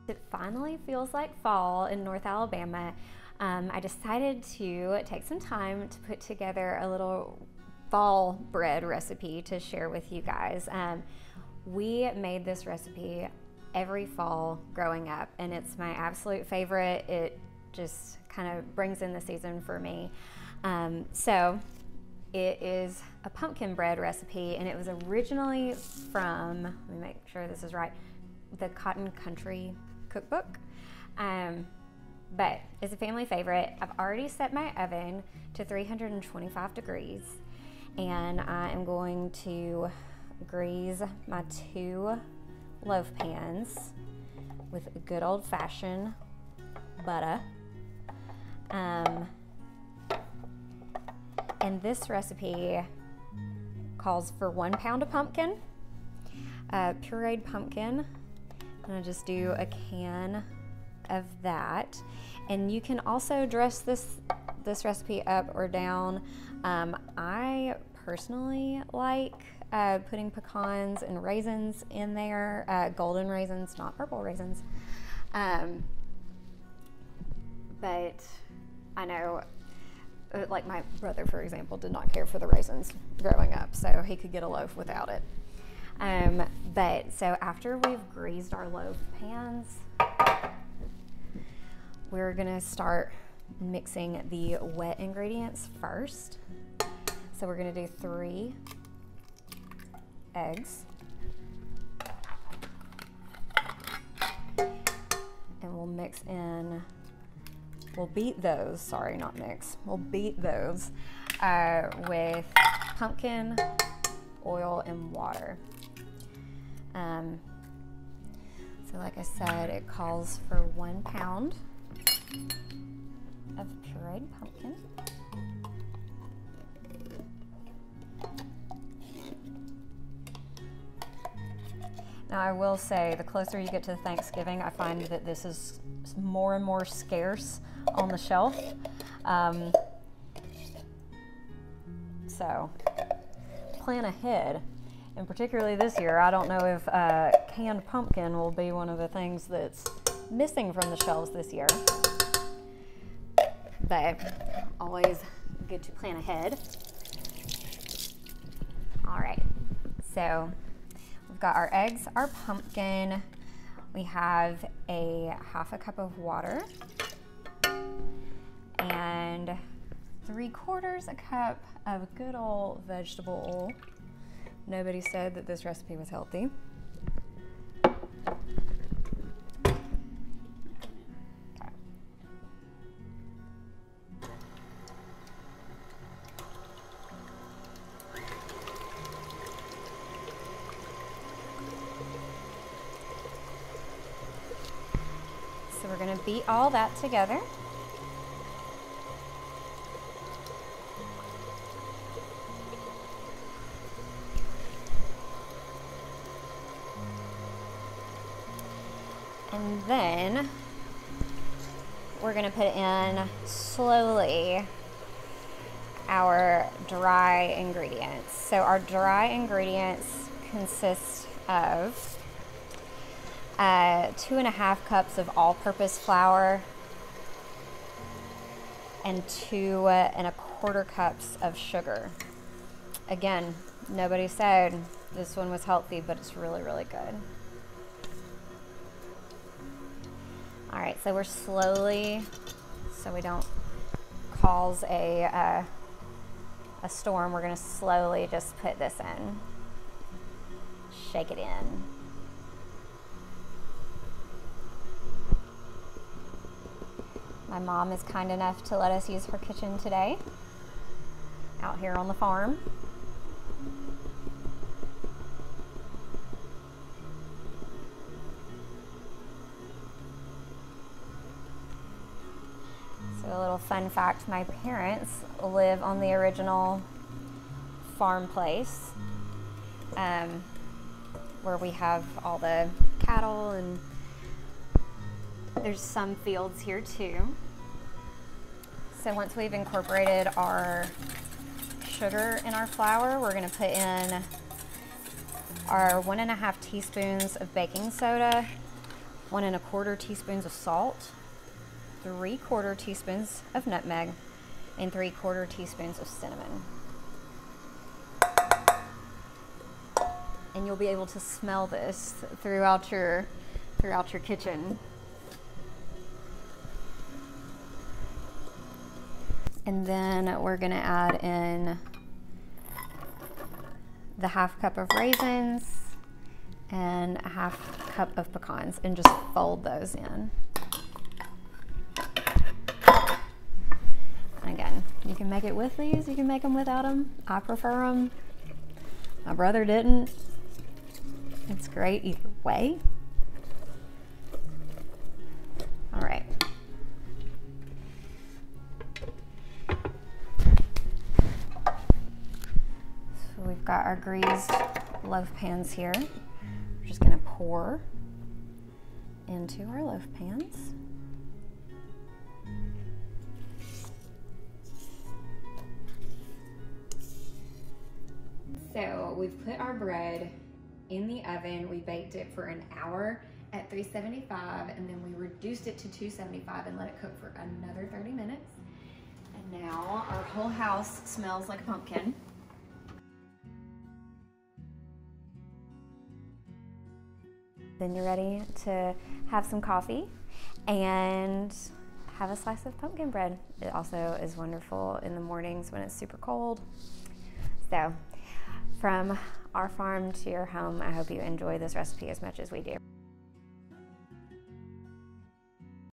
It finally feels like fall in North Alabama. I decided to take some time to put together a little fall bread recipe to share with you guys. We made this recipe every fall growing up, and it's my absolute favorite. It just kind of brings in the season for me. So it is a pumpkin bread recipe, and it was originally from, let me make sure this is right, the Cotton Country cookbook. But it's a family favorite. I've already set my oven to 325 degrees, and I am going to grease my 2 loaf pans with good old-fashioned butter. And this recipe calls for 1 pound of pumpkin, pureed pumpkin. And I just do a can of that. And you can also dress this recipe up or down. I personally like putting pecans and raisins in there, golden raisins, not purple raisins. But I know, like my brother, for example, did not care for the raisins growing up, so he could get a loaf without it. But so after we've greased our loaf pans, we're gonna start mixing the wet ingredients first. So we're gonna do 3 eggs. And we'll beat those, sorry, not mix. We'll beat those with pumpkin, oil, and water. So like I said, it calls for 1 pound of pureed pumpkin. Now I will say, the closer you get to Thanksgiving, I find that this is more and more scarce on the shelf. So plan ahead. And particularly this year, I don't know if canned pumpkin will be one of the things that's missing from the shelves this year. But always good to plan ahead. All right, so we've got our eggs, our pumpkin. We have a 1/2 cup of water and 3/4 cup of good old vegetable oil. Nobody said that this recipe was healthy. Okay. So we're going to beat all that together. And then we're going to put in slowly our dry ingredients. So our dry ingredients consist of 2.5 cups of all-purpose flour and 2.25 cups of sugar. Again, nobody said this one was healthy, but it's really, really good. All right, so we're slowly, so we don't cause a storm, we're gonna slowly just put this in. Shake it in. My mom is kind enough to let us use her kitchen today, out here on the farm. So a little fun fact, my parents live on the original farm place where we have all the cattle, and there's some fields here too. So once we've incorporated our sugar in our flour, we're gonna put in our 1.5 teaspoons of baking soda, 1¼ teaspoons of salt, 3/4 teaspoons of nutmeg, and 3/4 teaspoons of cinnamon. And you'll be able to smell this throughout your kitchen. And then we're gonna add in the 1/2 cup of raisins and a 1/2 cup of pecans, and just fold those in. And again, you can make it with these, you can make them without them. I prefer them. My brother didn't. It's great either way. All right. So we've got our greased loaf pans here. We're just gonna pour into our loaf pans. So we've put our bread in the oven. We baked it for an hour at 375, and then we reduced it to 275 and let it cook for another 30 minutes. And now our whole house smells like a pumpkin. Then you're ready to have some coffee and have a slice of pumpkin bread. It also is wonderful in the mornings when it's super cold. So from our farm to your home, I hope you enjoy this recipe as much as we do.